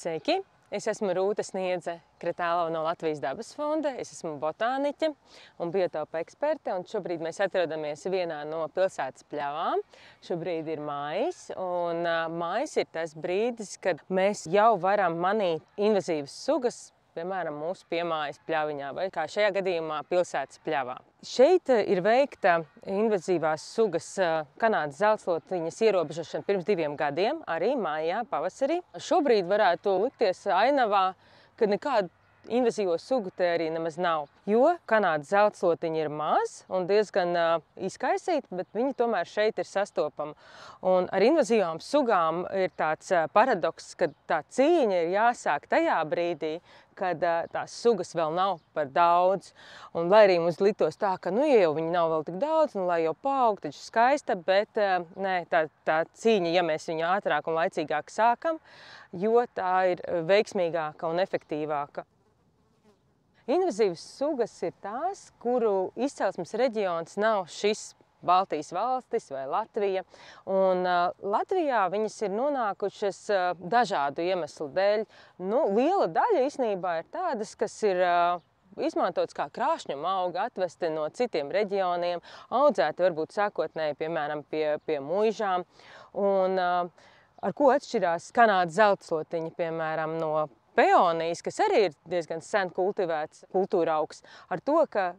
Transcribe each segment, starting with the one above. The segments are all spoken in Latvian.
Sveiki! Es esmu Rūta Sniedze Kretālova no Latvijas dabas fonda. Es esmu botāniķe un biotopa eksperte, un šobrīd mēs atrodamies vienā no pilsētas pļavām. Šobrīd ir maijs, un maijs ir tas brīdis, kad mēs jau varam manīt invazīvas sugas, piemēram, mūsu piemājas pļaviņā, vai kā šajā gadījumā pilsētas pļavā. Šeit ir veikta invazīvās sugas Kanādas zeltslotiņas ierobežošana pirms 2 gadiem, arī maijā, pavasarī. Šobrīd varētu likties ainavā, ka nekādu invazīvo sugu te arī nemaz nav, jo Kanādas zeltslotiņa ir maz un diezgan izkaisīta, bet viņi tomēr šeit ir sastopama. Un ar invazīvām sugām ir tāds paradoks, ka tā cīņa ir jāsāk tajā brīdī, kad tās sugas vēl nav par daudz. Un lai arī mums liktos tā, ka ja jau viņi nav vēl tik daudz, lai jau paaug, taču skaista, bet nē, tā cīņa, ja mēs viņu ātrāk un laicīgāk sākam, jo tā ir veiksmīgāka un efektīvāka. Invazīvas sugas ir tās, kuru izcelsmes reģions nav šis Baltijas valstis vai Latvija. Un Latvijā viņas ir nonākušas dažādu iemeslu dēļ. Liela daļa īstenībā ir tādas, kas ir izmantots kā krāšņuma auga, atvesti no citiem reģioniem, audzēti varbūt sākotnēji, piemēram, pie muižām. Un ar ko atšķirās Kanādas zeltslotiņa, piemēram, no peonijas, kas arī ir diezgan sen kultivēts kultūra augs, ar to, ka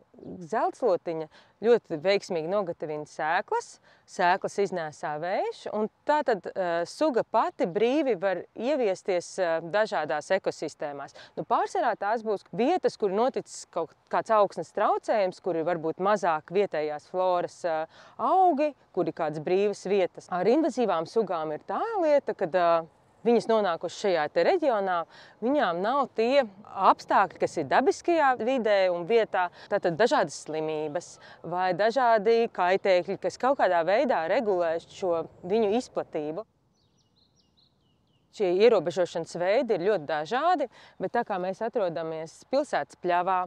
zeltslotiņa ļoti veiksmīgi nogatavina sēklas iznēsā vējš, un tātad suga pati brīvi var ieviesties dažādās ekosistēmās. Pārsvarā tās būs vietas, kur noticis kaut kāds augsnes traucējums, kur ir varbūt mazāk vietējās floras augi, kur ir kādas brīvas vietas. Ar invazīvām sugām ir tā lieta, kad viņas nonākuši šajā reģionā, viņām nav tie apstākļi, kas ir dabiskajā vidē un vietā, tātad dažādas slimības vai dažādi kaitēkļi, kas kaut kādā veidā regulē šo viņu izplatību. Šie ierobežošanas veidi ir ļoti dažādi, bet tā kā mēs atrodamies pilsētas pļavā,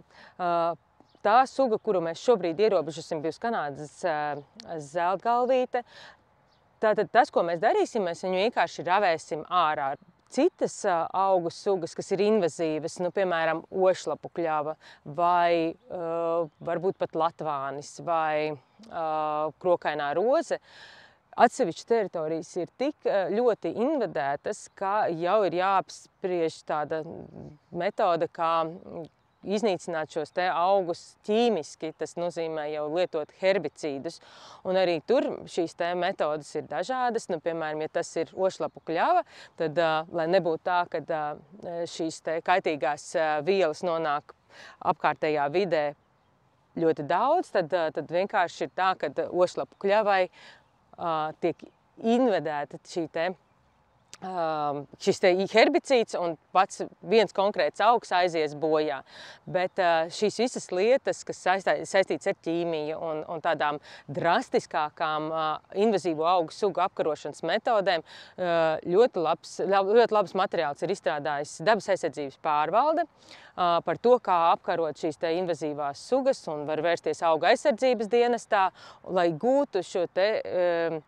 tā suga, kuru mēs šobrīd ierobežosim, būs Kanādas zeltgalvīte. Tātad tas, ko mēs darīsim, mēs viņu vienkārši ravēsim ārā. Citas augu sugas, kas ir invazīvas, piemēram, ošlapu kļava vai varbūt pat latvānis vai krokainā roze, atsevišķas teritorijas ir tik ļoti invadētas, ka jau ir jāapspriež tāda metode, kā iznīcināt šos augus ķīmiski, tas nozīmē jau lietot herbicīdus. Un arī tur šīs metodas ir dažādas. Piemēram, ja tas ir ošlapu kļava, tad, lai nebūtu tā, ka šīs kaitīgās vielas nonāk apkārtējā vidē ļoti daudz, tad vienkārši ir tā, ka ošlapu kļavai tiek invadēta šis herbicīds un pats viens konkrēts augs aizies bojā. Bet šīs visas lietas, kas saistītas ar ķīmiju un tādām drastiskākām invazīvo augu sugu apkarošanas metodēm, ļoti labs materiāls ir izstrādājis Dabas aizsardzības pārvalde par to, kā apkarot šīs invazīvās sugas, un var vērsties auga aizsardzības dienestā, lai gūtu šo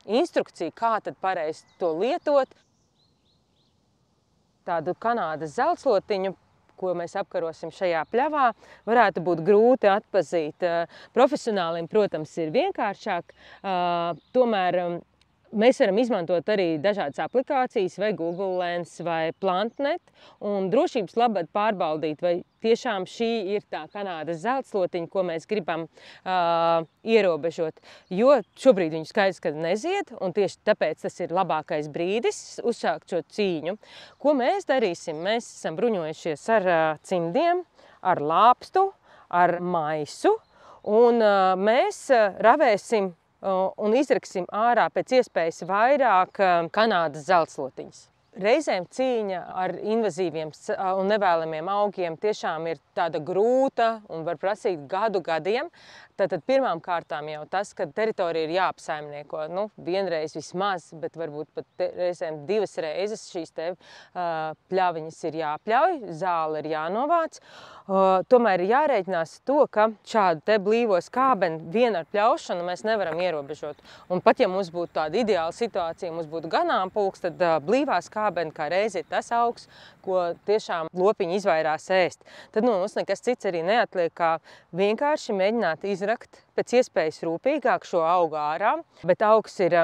instrukciju, kā tad pareizi to lietot. Tādu Kanādas zeltslotiņu, ko mēs apkarosim šajā pļavā, varētu būt grūti atpazīt. Profesionāliem, protams, ir vienkāršāk, tomēr mēs varam izmantot arī dažādas aplikācijas, vai Google Lens, vai PlantNet, un drošības labad pārbaudīt, vai tiešām šī ir tā Kanādas zeltslotiņa, ko mēs gribam ierobežot. Jo šobrīd viņu skaidrs, ka nezied, un tieši tāpēc tas ir labākais brīdis uzsākt šo cīņu. Ko mēs darīsim? Mēs esam bruņojušies ar cimdiem, ar lāpstu, ar maisu, un mēs ravēsim un izraksim ārā pēc iespējas vairāk Kanādas zeltslotiņas. Reizēm cīņa ar invazīviem un nevēlamiem augiem tiešām ir tāda grūta un var prasīt gadiem. Tātad pirmām kārtām jau tas, ka teritorija ir jāapsaimnieko, vienreiz vismaz, bet varbūt pat reizēm 2 reizes šīs pļaviņas ir jāpļauj, zāle ir jānovāc. Tomēr ir jārēķinās to, ka šādu blīvo skābeni vien ar pļaušanu mēs nevaram ierobežot. Un pat ja mums būtu tāda ideāla situācija, mums būtu ganāmpulks, tad blīvā skābene skābeni, kā reizi ir tas augs, ko tiešām lopiņi izvairās ēst. Tad mums nekas cits arī neatliek, kā vienkārši mēģināt izrakt pēc iespējas rūpīgāk šo augu ārā, bet augs ir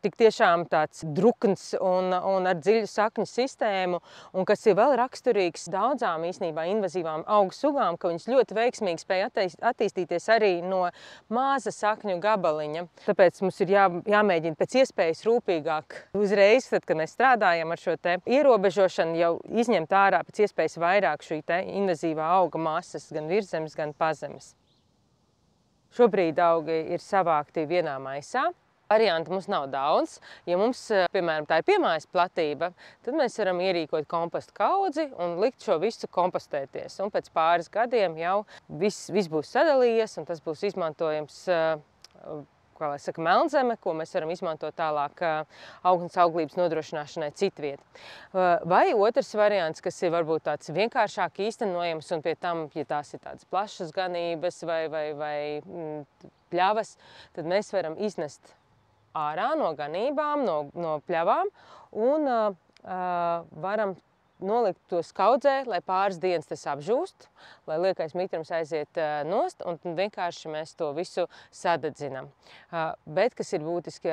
tik tiešām tāds drukns un ar dziļu sakņu sistēmu, un kas ir vēl raksturīgs daudzām īstenībā invazīvām augu sugām, ka viņas ļoti veiksmīgi spēj attīstīties arī no maza sakņu gabaliņa. Tāpēc mums ir jāmēģina pēc iespējas rūpīgāk uzreiz, tad, kad mēs strādājam ar šo te ierobežošanu, jau izņemt ārā pēc iespējas vairāk šī te invazīvā auga masas, gan virzemes, gan pazemes. Šobrīd augi ir savākti vienā maisā. Varianti mums nav daudz. Ja mums, piemēram, tā ir piemājas platība, tad mēs varam ierīkot kompostu kaudzi un likt šo visu kompostēties. Un pēc pāris gadiem jau viss būs sadalījies, un tas būs izmantojams, kā lai saka, melnzeme, ko mēs varam izmantot tālāk augnes auglības nodrošināšanai citviet. Vai otrs variants, kas ir varbūt tāds vienkāršāk īstenojams, un pie tam, ja tās ir tādas plašas ganības vai pļavas, tad mēs varam iznest ārā no ganībām, no pļavām, un varam nolikt to skaudzē, lai pāris dienas tas apžūst, lai liekais mitrums aiziet nost, un vienkārši mēs to visu sadedzinam. Bet, kas ir būtiski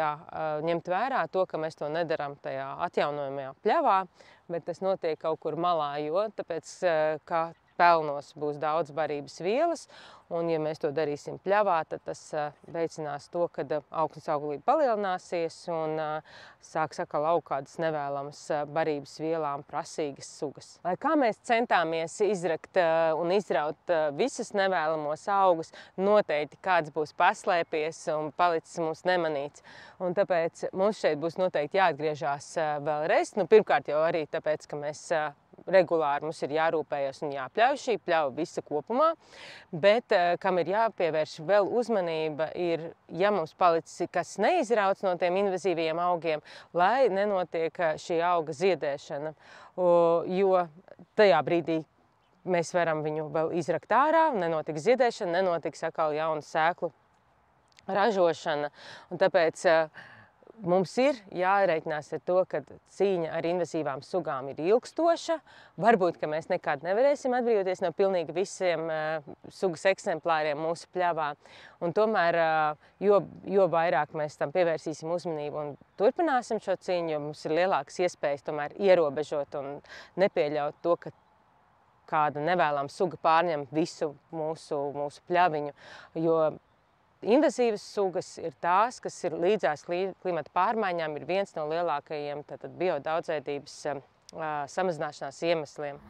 ņemt vērā to, ka mēs to nedaram tajā atjaunojamajā pļavā, bet tas notiek kaut kur malā, jo tāpēc, ka pelnos būs daudz barības vielas, un ja mēs to darīsim pļavā, tad tas veicinās to, ka augnes auglība palielināsies un sāks atkal augt kādas nevēlamas barības vielām prasīgas sugas. Lai kā mēs centāmies izrakt un izraut visas nevēlamos augus, noteikti kāds būs paslēpies un palicis mums nemanīts. Un tāpēc mums šeit būs noteikti jāatgriežās vēlreiz. Pirmkārt jau arī tāpēc, ka mēs regulāri mums ir jārūpējas un jāpļauj šī pļauja visa kopumā, bet kam ir jāpievērš vēl uzmanība ir, ja mums palicis kas neizrauts no tiem invazīviem augiem, lai nenotiek šī auga ziedēšana, jo tajā brīdī mēs varam viņu vēl izrakt ārā, nenotiks ziedēšana, nenotiks atkal jauna sēklu ražošana, un tāpēc mums ir jārēķinās ar to, ka cīņa ar invazīvām sugām ir ilgstoša. Varbūt, ka mēs nekad nevarēsim atbrīvoties no pilnīgi visiem sugas eksemplāriem mūsu pļavā. Un tomēr, jo vairāk mēs tam pievērsīsim uzmanību un turpināsim šo cīņu, jo mums ir lielākas iespējas tomēr ierobežot un nepieļaut to, ka kāda nevēlama suga pārņem visu mūsu pļaviņu, jo invazīvas sugas ir tās, kas ir līdzās klimata pārmaiņām, ir viens no lielākajiem biodaudzveidības samazināšanās iemesliem.